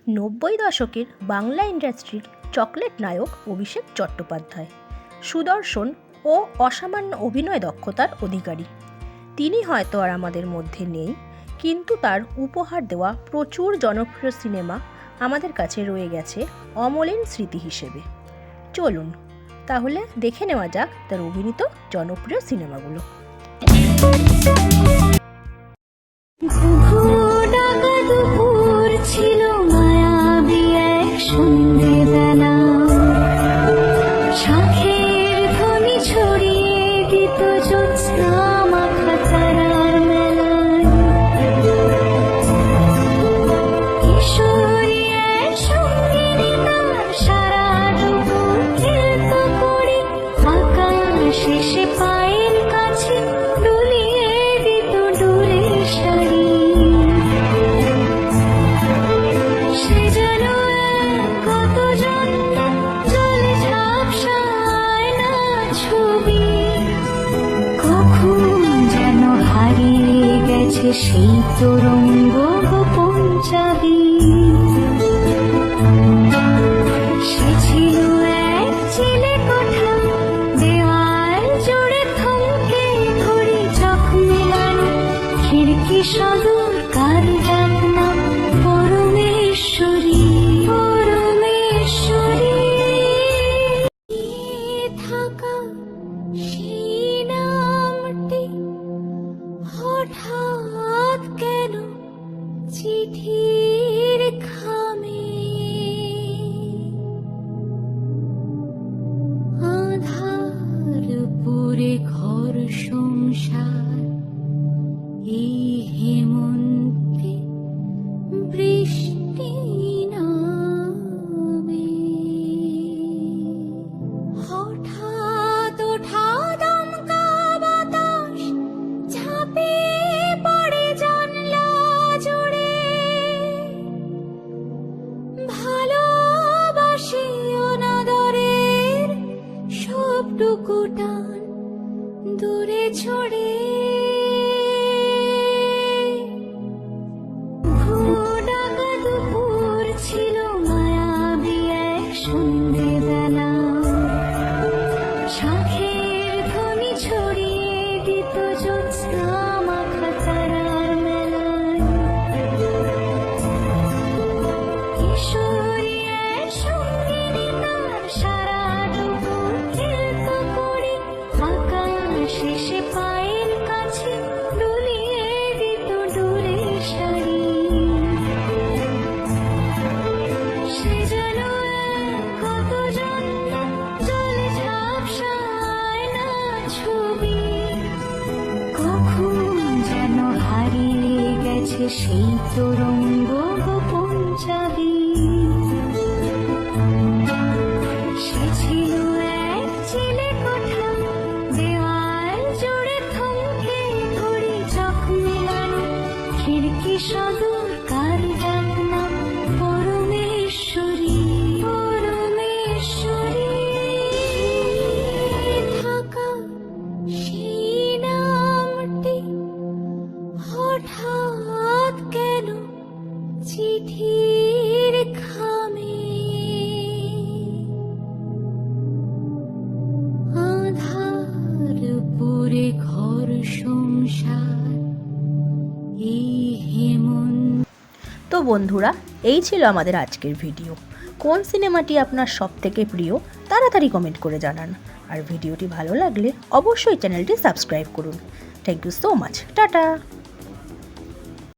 90 দশকের বাংলা ইন্ডাস্ট্রির চকলেট নায়ক অভিষেক চট্টোপাধ্যায় সুদর্শন ও অসামান্য অভিনয় দক্ষতার অধিকারী। তিনি হয়তো আর আমাদের মধ্যে নেই, কিন্তু তার উপহার দেওয়া প্রচুর জনপ্রিয় সিনেমা আমাদের কাছে রয়ে গেছে অমলিন স্মৃতি হিসেবে। চলুন তাহলে দেখে নেওয়া যাক তার অভিনীত জনপ্রিয় সিনেমাগুলো। সেই তরঙ্গ গোপন চাবি, সে ছিল এক চিলে কোঠা, দেওয়াল জুড়ে থমকে ঘড়ি চোখ মেলানো, খিড়কি সদর কার ডাকনা পরমেশ্বরী, পরমেশ্বরী থাকা সেই নামটি হঠাৎ কেন চিঠির খামে, আধার পুরে ঘর সংসার, এই হেমন্তে বৃষ্টি নামে, হঠাৎ ওঠা দমকা বাতাস ঝাঁপিয়ে পড়ে জানলা জুড়ে, ভালোবাসি অনাদরের সবটুকু টান দূরে ছড়ে, ভোরডাকা দুপুর ছিল মায়াবী এক সন্ধ্যেবেলা, শাঁখের ধ্বনি ছড়িয়ে দিত জ্যোৎস্না মাখা তারার মেলায়, কিশোরী এক সঙ্গিনী তার সারাটুকু খেলত করি, আকাশে সে পায়ের কাছে দুলিয়ে দিত দূরের শাড়ি, সে যেন কত জন্য জলে ঝাপসায় না ছবি, কখন যেন হারিয়ে গেছে সেই তরঙ্গ গোপন চাবি, সে ছিল এক চিলে কোঠা, দেওয়াল জুড়ে থমকে ঘড়ি চোখ মেলানো, খিড়কি সদর কার ডাকনা পরমেশ্বরী, পরমেশ্বরী থাকা সেই নামটি হঠাৎ কেন চিঠির খামে, আধার পুরে ঘর সংসার, এই হেমন্ত। তো বন্ধুরা, এই ছিল আমাদের আজকের ভিডিও। কোন সিনেমাটি আপনার সবথেকে প্রিয় তাড়াতাড়ি কমেন্ট করে জানান, আর ভিডিওটি ভালো লাগলে অবশ্যই চ্যানেলটি সাবস্ক্রাইব করুন। Thank you so much. Tata.